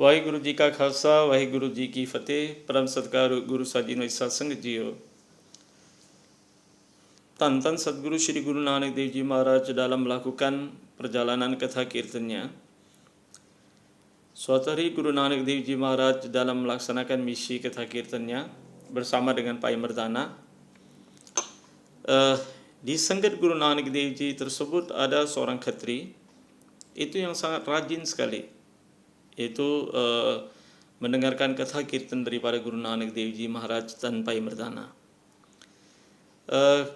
ਵਾਹਿਗੁਰੂ ਜੀ ਕਾ ਖਾਲਸਾ ਵਾਹਿਗੁਰੂ ਜੀ ਕੀ ਫਤਿਹ। ਪਰਮ ਸਤਿਕਾਰ ਗੁਰੂ ਸਾਹਿਬ ਜੀ ਨੂੰ ਸਾਧ ਸੰਗਤ ਜੀਓ। ਧੰਨ ਧੰਨ ਸਤਿਗੁਰੂ ਸ੍ਰੀ ਗੁਰੂ ਨਾਨਕ ਦੇव जी महाराज dalam melakukan perjalanan katha kirtannya. Suatu hari Guru Nanak Dev Ji Maharaj dalam melaksanakan misi katha kirtannya bersama dengan Pai Mardana. Di sanggat Guru Nanak Dev Ji tersebut ada seorang khatri itu yang sangat rajin sekali, yaitu mendengarkan katha kirtan daripada Guru Nanak Dev Ji Maharaj dan Pai Mardana.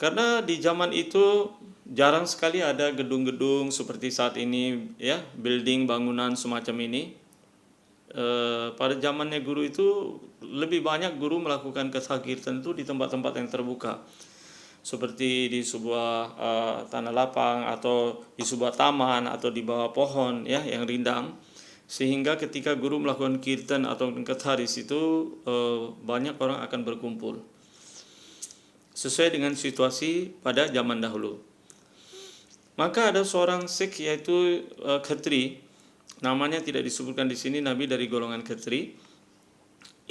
Karena di zaman itu jarang sekali ada gedung-gedung seperti saat ini, ya, building bangunan semacam ini. Pada zamannya guru itu lebih banyak guru melakukan katha kirtan itu di tempat-tempat yang terbuka, seperti di sebuah tanah lapang atau di sebuah taman atau di bawah pohon, ya, yang rindang, sehingga ketika guru melakukan kirtan atau katha di situ banyak orang akan berkumpul sesuai dengan situasi pada zaman dahulu. Maka ada seorang Sikh yaitu khatri, namanya tidak disebutkan di sini, nabi dari golongan khatri,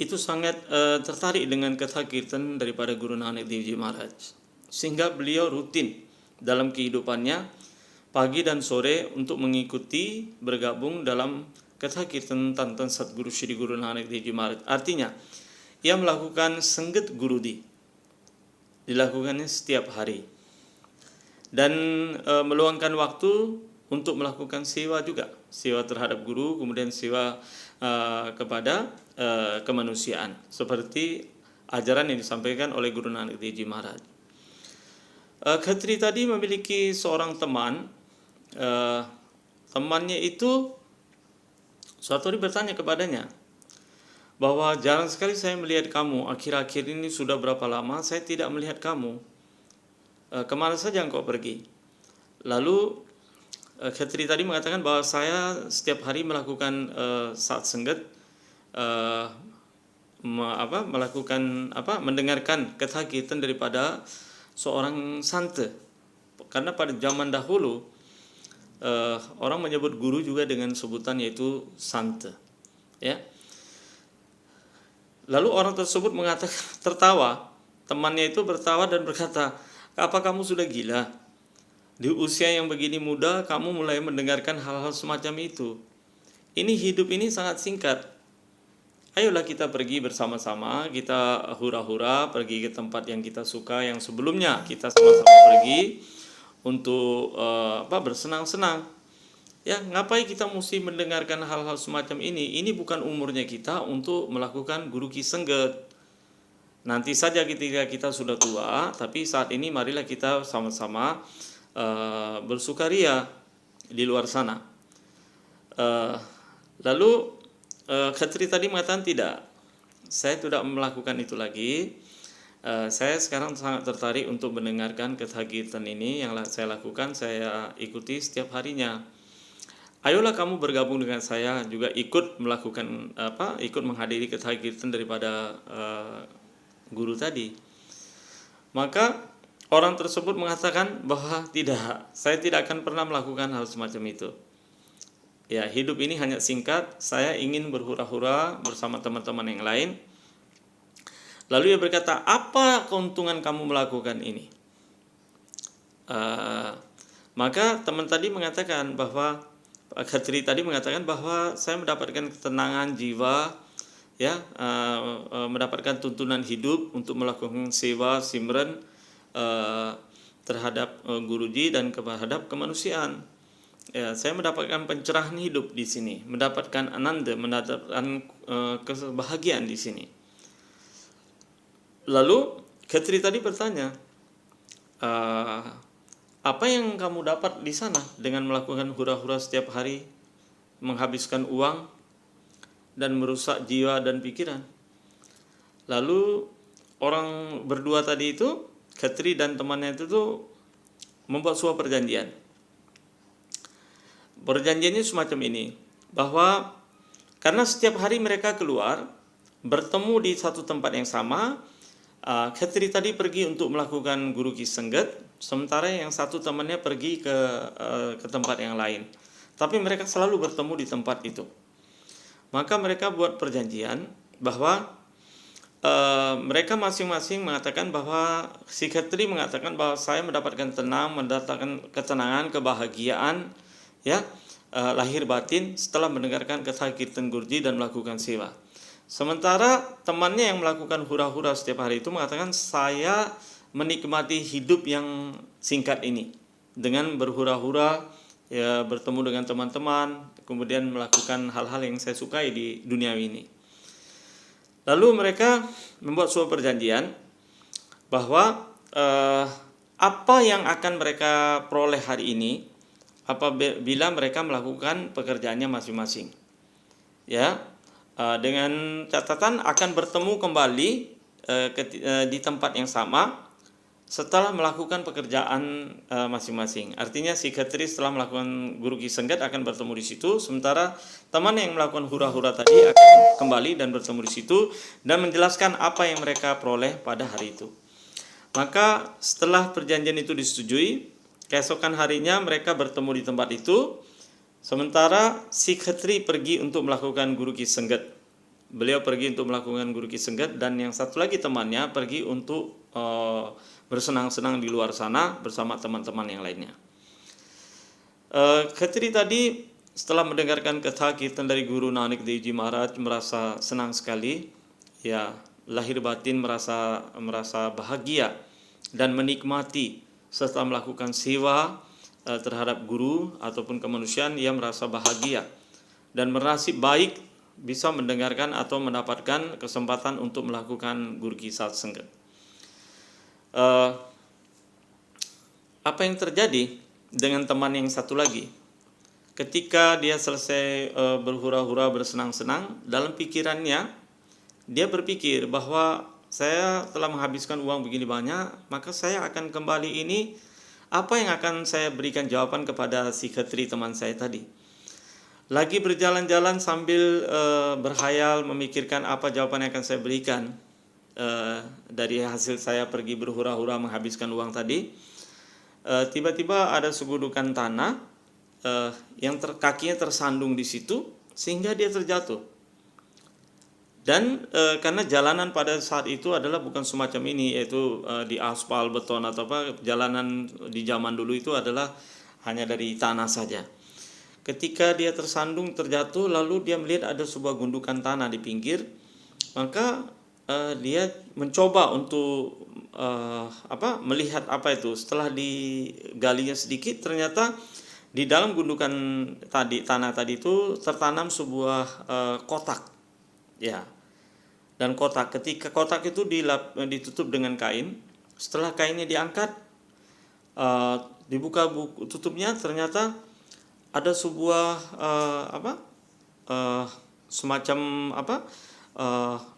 itu sangat tertarik dengan katha kirtan daripada Guru Nanak Dev Ji Maharaj, sehingga beliau rutin dalam kehidupannya pagi dan sore untuk mengikuti bergabung dalam katha kirtan Tantan Satguru Sri Guru Nanak Dev Ji Maharaj. Artinya ia melakukan sengget gurudi, dilakukannya setiap hari, dan meluangkan waktu untuk melakukan sewa juga, sewa terhadap guru, kemudian sewa kepada kemanusiaan seperti ajaran yang disampaikan oleh Guru Nanak Dev Ji Maharaj. Khatri tadi memiliki seorang teman. Temannya itu suatu hari bertanya kepadanya bahwa jarang sekali saya melihat kamu, akhir-akhir ini sudah berapa lama saya tidak melihat kamu, kemana saja engkau pergi? Lalu khatri tadi mengatakan bahwa saya setiap hari melakukan saat sengget, mendengarkan katha kirtan daripada seorang santa. Karena pada zaman dahulu orang menyebut guru juga dengan sebutan yaitu santa, ya. Lalu orang tersebut mengatakan, tertawa, temannya itu bertawa dan berkata, apa kamu sudah gila? Di usia yang begini muda kamu mulai mendengarkan hal-hal semacam itu. Ini hidup ini sangat singkat. Ayolah kita pergi bersama-sama, kita hura-hura pergi ke tempat yang kita suka, yang sebelumnya kita sama-sama pergi untuk bersenang-senang. Ya, ngapain kita mesti mendengarkan hal-hal semacam ini? Ini bukan umurnya kita untuk melakukan guru kisengget. Nanti saja ketika kita sudah tua, tapi saat ini marilah kita sama-sama bersukaria di luar sana. Lalu khatri tadi mengatakan, tidak, saya tidak melakukan itu lagi. Saya sekarang sangat tertarik untuk mendengarkan katha kirtan ini yang saya lakukan, saya ikuti setiap harinya. Ayolah kamu bergabung dengan saya juga, ikut melakukan ikut menghadiri katha kirtan daripada guru tadi. Maka orang tersebut mengatakan bahwa tidak, saya tidak akan pernah melakukan hal semacam itu. Ya, hidup ini hanya singkat, saya ingin berhura-hura bersama teman-teman yang lain. Lalu ia berkata, apa keuntungan kamu melakukan ini? Maka teman tadi mengatakan bahwa, khatri tadi mengatakan bahwa saya mendapatkan ketenangan jiwa, ya, mendapatkan tuntunan hidup untuk melakukan sewa simran terhadap guruji dan terhadap kemanusiaan. Ya, saya mendapatkan pencerahan hidup di sini, mendapatkan ananda, mendapatkan kebahagiaan di sini. Lalu khatri tadi bertanya, apa yang kamu dapat di sana dengan melakukan hura-hura setiap hari, menghabiskan uang dan merusak jiwa dan pikiran? Lalu orang berdua tadi itu, khatri dan temannya itu tuh membuat sebuah perjanjian. Perjanjiannya semacam ini, bahwa karena setiap hari mereka keluar bertemu di satu tempat yang sama, khatri tadi pergi untuk melakukan guru kisengget, sementara yang satu temannya pergi ke tempat yang lain. Tapi mereka selalu bertemu di tempat itu. Maka mereka buat perjanjian bahwa mereka masing-masing mengatakan bahwa si Khetri mengatakan bahwa saya mendapatkan tenang, mendapatkan ketenangan, kebahagiaan, ya, lahir batin setelah mendengarkan kata Kirtan Gurji dan melakukan sewa. Sementara temannya yang melakukan hura-hura setiap hari itu mengatakan saya menikmati hidup yang singkat ini dengan berhura-hura, ya, bertemu dengan teman-teman, kemudian melakukan hal-hal yang saya sukai di dunia ini. Lalu mereka membuat sebuah perjanjian bahwa apa yang akan mereka peroleh hari ini apabila mereka melakukan pekerjaannya masing-masing, ya, dengan catatan akan bertemu kembali di tempat yang sama setelah melakukan pekerjaan masing-masing. Artinya si Khetri setelah melakukan Guru Ki Senggat akan bertemu di situ, sementara teman yang melakukan hura-hura tadi akan kembali dan bertemu di situ dan menjelaskan apa yang mereka peroleh pada hari itu. Maka setelah perjanjian itu disetujui, keesokan harinya mereka bertemu di tempat itu, sementara si Khetri pergi untuk melakukan Guru Ki Senggat. Beliau pergi untuk melakukan Guru Ki Senggat dan yang satu lagi temannya pergi untuk bersenang-senang di luar sana bersama teman-teman yang lainnya. Khetri tadi setelah mendengarkan kata kirtan dari Guru Nanak Dev Ji Maharaj merasa senang sekali, ya, lahir batin merasa bahagia dan menikmati setelah melakukan sewa terhadap guru ataupun kemanusiaan. Ia merasa bahagia dan merasa baik bisa mendengarkan atau mendapatkan kesempatan untuk melakukan Guru Ki Senggat. Apa yang terjadi dengan teman yang satu lagi? Ketika dia selesai berhura-hura bersenang-senang, dalam pikirannya dia berpikir bahwa saya telah menghabiskan uang begini banyak, maka saya akan kembali ini, apa yang akan saya berikan jawaban kepada si Khetri teman saya tadi. Lagi berjalan-jalan sambil berhayal memikirkan apa jawaban yang akan saya berikan dari hasil saya pergi berhura-hura menghabiskan uang tadi. Tiba-tiba ada segundukan tanah yang kakinya tersandung di situ sehingga dia terjatuh. Dan karena jalanan pada saat itu adalah bukan semacam ini, yaitu di aspal, beton atau apa, jalanan di zaman dulu itu adalah hanya dari tanah saja. Ketika dia tersandung terjatuh, lalu dia melihat ada sebuah gundukan tanah di pinggir, maka dia mencoba untuk melihat apa itu. Setelah digalinya sedikit, ternyata di dalam gundukan tanah tadi itu tertanam sebuah kotak, ya. Dan ketika kotak itu ditutup dengan kain, setelah kainnya diangkat, dibuka tutupnya, ternyata ada sebuah semacam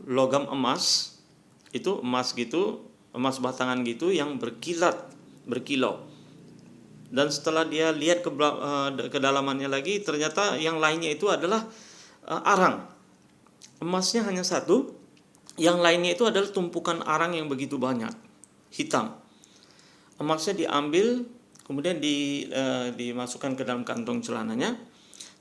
logam emas, itu emas gitu, emas batangan gitu yang berkilau. Dan setelah dia lihat ke kedalamannya lagi, ternyata yang lainnya itu adalah arang. Emasnya hanya satu, yang lainnya itu adalah tumpukan arang yang begitu banyak, hitam. Emasnya diambil, kemudian dimasukkan ke dalam kantong celananya,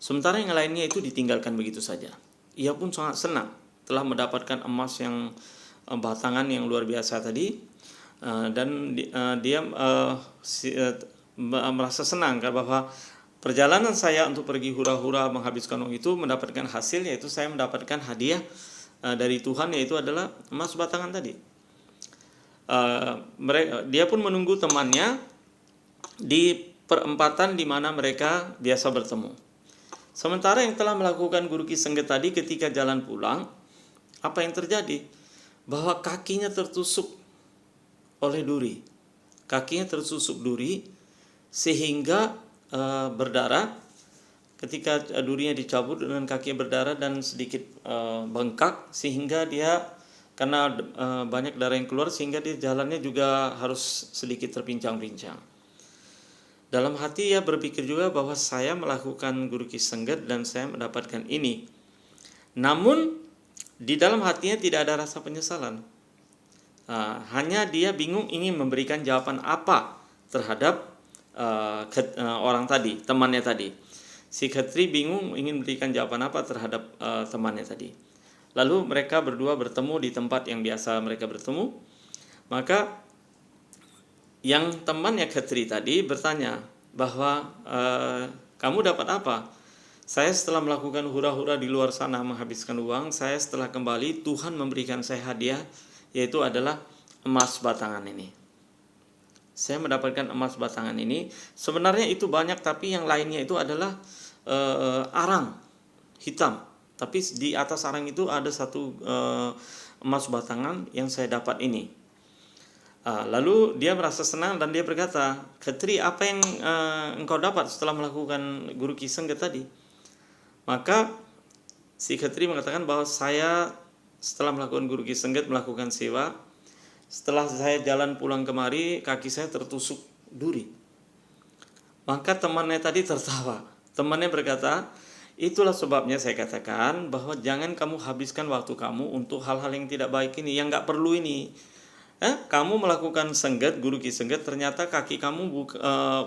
sementara yang lainnya itu ditinggalkan begitu saja. Ia pun sangat senang telah mendapatkan emas yang batangan yang luar biasa tadi, dan dia merasa senang karena bahwa perjalanan saya untuk pergi hura-hura menghabiskan uang itu mendapatkan hasil, yaitu saya mendapatkan hadiah dari Tuhan, yaitu adalah emas batangan tadi. Dia pun menunggu temannya di perempatan di mana mereka biasa bertemu. Sementara yang telah melakukan Guru Ki Senggat tadi ketika jalan pulang, apa yang terjadi? Bahwa kakinya tertusuk oleh duri. Kakinya tertusuk duri sehingga berdarah. Ketika durinya dicabut dan kakinya berdarah dan sedikit bengkak, sehingga dia karena banyak darah yang keluar sehingga dia jalannya juga harus sedikit terpincang-pincang. Dalam hati ia berpikir juga bahwa saya melakukan Guru Ki Senggat dan saya mendapatkan ini. Namun di dalam hatinya tidak ada rasa penyesalan. Hanya dia bingung ingin memberikan jawaban apa terhadap orang tadi, temannya tadi. Si Khetri bingung ingin berikan jawaban apa terhadap temannya tadi. Lalu mereka berdua bertemu di tempat yang biasa mereka bertemu. Maka yang temannya Khetri tadi bertanya bahwa kamu dapat apa? Saya setelah melakukan hura-hura di luar sana menghabiskan uang, saya setelah kembali Tuhan memberikan saya hadiah, yaitu adalah emas batangan ini. Saya mendapatkan emas batangan ini. Sebenarnya itu banyak, tapi yang lainnya itu adalah arang hitam. Tapi di atas arang itu ada satu emas batangan yang saya dapat ini. Lalu dia merasa senang dan dia berkata, Khetri, apa yang engkau dapat setelah melakukan Guru Ki Sengget tadi? Maka si Khetri mengatakan bahwa saya setelah melakukan Guru Ki Sengget melakukan sewa. Setelah saya jalan pulang kemari, kaki saya tertusuk duri. Maka temannya tadi tertawa. Temannya berkata, itulah sebabnya saya katakan bahwa jangan kamu habiskan waktu kamu untuk hal-hal yang tidak baik ini, yang gak perlu ini. Kamu melakukan sengget, Guru Ki Sengget, ternyata kaki kamu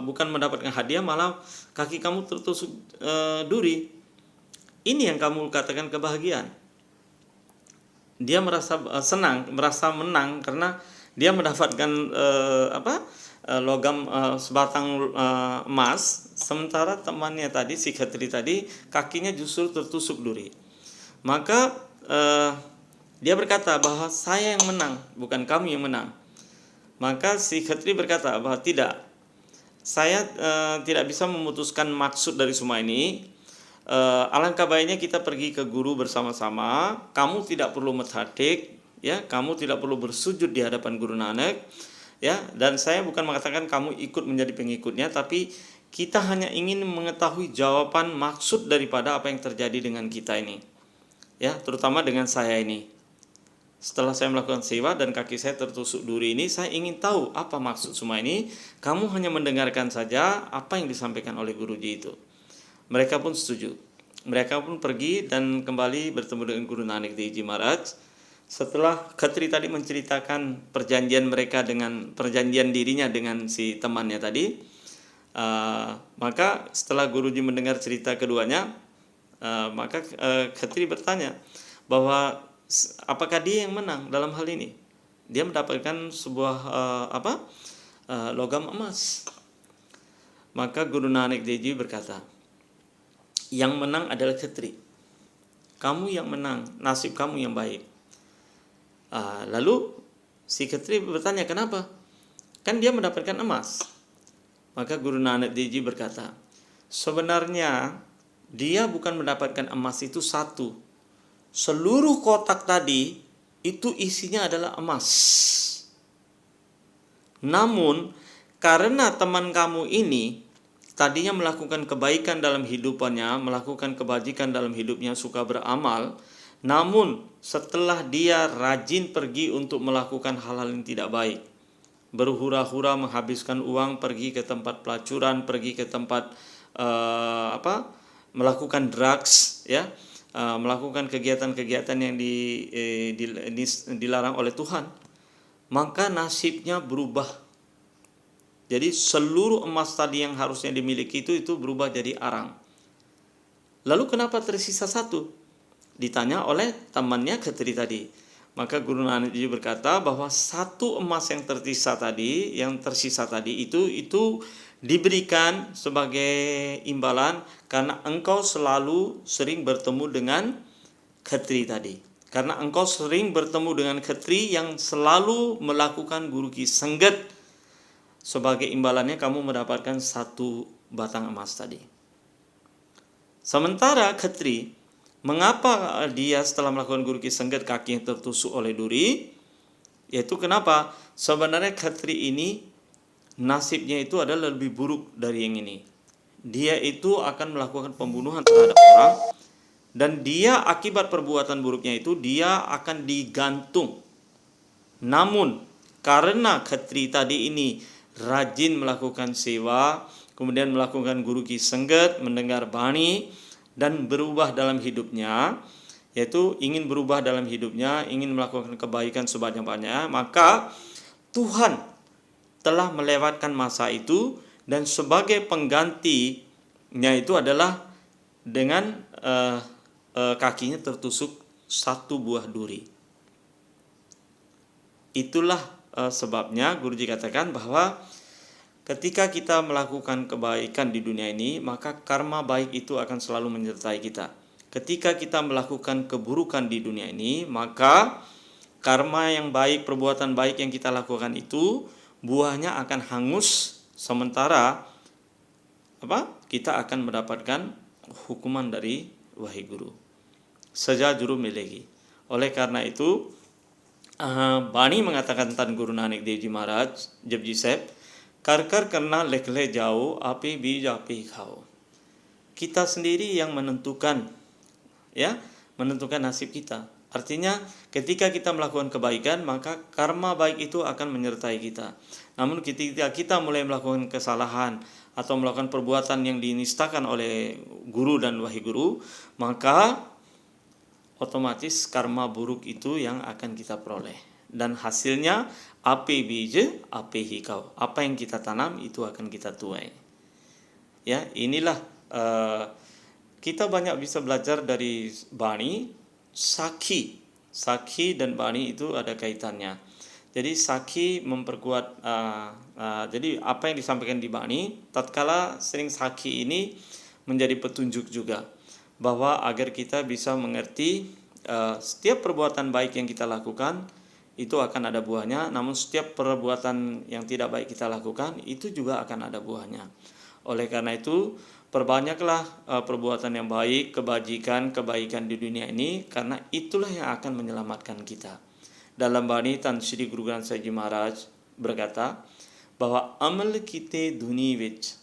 bukan mendapatkan hadiah, malah kaki kamu tertusuk duri. Ini yang kamu katakan kebahagiaan. Dia merasa senang, merasa menang karena dia mendapatkan logam sebatang emas, sementara temannya tadi, si Khetri tadi, kakinya justru tertusuk duri. Maka dia berkata bahwa saya yang menang, bukan kamu yang menang. Maka si Khetri berkata bahwa tidak, saya tidak bisa memutuskan maksud dari semua ini. Alangkah baiknya kita pergi ke guru bersama-sama. Kamu tidak perlu methadik, ya, kamu tidak perlu bersujud di hadapan Guru Nanak, ya. Dan saya bukan mengatakan kamu ikut menjadi pengikutnya, tapi kita hanya ingin mengetahui jawaban maksud daripada apa yang terjadi dengan kita ini, ya, terutama dengan saya ini. Setelah saya melakukan sewa dan kaki saya tertusuk duri ini, saya ingin tahu apa maksud semua ini. Kamu hanya mendengarkan saja apa yang disampaikan oleh Guruji itu. Mereka pun setuju. Mereka pun pergi dan kembali bertemu dengan Guru Nanak Dev Ji Maharaj. Setelah Khetri tadi menceritakan perjanjian mereka dengan perjanjian dirinya dengan si temannya tadi, maka setelah Guruji mendengar cerita keduanya, maka Khetri bertanya bahwa apakah dia yang menang dalam hal ini? Dia mendapatkan sebuah logam emas. Maka Guru Nanak Dev Ji berkata, yang menang adalah Khetri. Kamu yang menang, nasib kamu yang baik. Lalu si Khetri bertanya, kenapa? Kan dia mendapatkan emas. Maka Guru Nanak Dev Ji berkata, sebenarnya dia bukan mendapatkan emas itu satu. Seluruh kotak tadi itu isinya adalah emas. Namun karena teman kamu ini tadinya melakukan kebaikan dalam hidupannya, melakukan kebajikan dalam hidupnya, suka beramal, namun setelah dia rajin pergi untuk melakukan hal-hal yang tidak baik, berhura-hura menghabiskan uang, pergi ke tempat pelacuran, pergi ke tempat melakukan drugs, ya, melakukan kegiatan-kegiatan yang dilarang oleh Tuhan, maka nasibnya berubah. Jadi seluruh emas tadi yang harusnya dimiliki itu berubah jadi arang. Lalu kenapa tersisa satu? Ditanya oleh temannya Khetri tadi. Maka Guru Nanak Dev Ji berkata bahwa satu emas yang tersisa tadi itu diberikan sebagai imbalan karena engkau selalu sering bertemu dengan Khetri tadi. Karena engkau sering bertemu dengan Khetri yang selalu melakukan Guru Ki Sengget, sebagai imbalannya kamu mendapatkan satu batang emas tadi. Sementara Khetri, mengapa dia setelah melakukan Guru Ki Sengget kaki yang tertusuk oleh duri? Yaitu kenapa? Sebenarnya Khetri ini nasibnya itu adalah lebih buruk dari yang ini. Dia itu akan melakukan pembunuhan terhadap orang, dan dia akibat perbuatan buruknya itu dia akan digantung. Namun karena Khetri tadi ini rajin melakukan sewa, kemudian melakukan Guru Ki Sengget, mendengar bani, dan berubah dalam hidupnya, yaitu ingin berubah dalam hidupnya, ingin melakukan kebaikan sebanyak-banyaknya, maka Tuhan telah melewatkan masa itu, dan sebagai penggantinya itu adalah dengan kakinya tertusuk satu buah duri. Itulah sebabnya Guruji katakan bahwa ketika kita melakukan kebaikan di dunia ini, maka karma baik itu akan selalu menyertai kita. Ketika kita melakukan keburukan di dunia ini, maka karma yang baik, perbuatan baik yang kita lakukan itu buahnya akan hangus, sementara kita akan mendapatkan hukuman dari Wahai Guru. Saja juru milegi. Oleh karena itu, Bani mengatakan Tan Guru Nanak Dev Ji Maharaj, Japji Sahib, kar-kar karena lekle jauh, api bij api khao. Kita sendiri yang menentukan, menentukan nasib kita. Artinya ketika kita melakukan kebaikan, maka karma baik itu akan menyertai kita. Namun ketika kita mulai melakukan kesalahan atau melakukan perbuatan yang dinistakan oleh guru dan Wahai Guru, maka otomatis karma buruk itu yang akan kita peroleh. Dan hasilnya ape bije ape hikau. Apa yang kita tanam itu akan kita tuai. Ya, inilah kita banyak bisa belajar dari Bani. Saki dan Bani itu ada kaitannya. Jadi Saki memperkuat. Jadi apa yang disampaikan di Bani, tatkala sering Saki ini menjadi petunjuk juga, bahwa agar kita bisa mengerti setiap perbuatan baik yang kita lakukan itu akan ada buahnya, namun setiap perbuatan yang tidak baik kita lakukan itu juga akan ada buahnya. Oleh karena itu, perbanyaklah perbuatan yang baik, kebaikan di dunia ini, karena itulah yang akan menyelamatkan kita. Dalam Bani Tan Sri Guru Granth Sahib Ji Maharaj berkata bahwa amal kite duni vich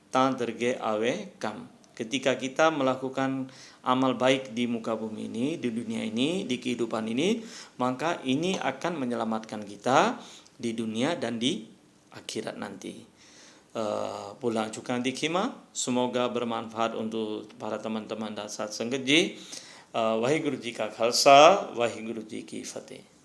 ta derge awe kam. Ketika kita melakukan amal baik di muka bumi ini, di dunia ini, di kehidupan ini, maka ini akan menyelamatkan kita di dunia dan di akhirat nanti. Pulang Cukang Dikima, semoga bermanfaat untuk para teman-teman dan saat senggeji. Wahai Guru Ji Ka Khalsa, Wahai Guru Ji Ki Fateh.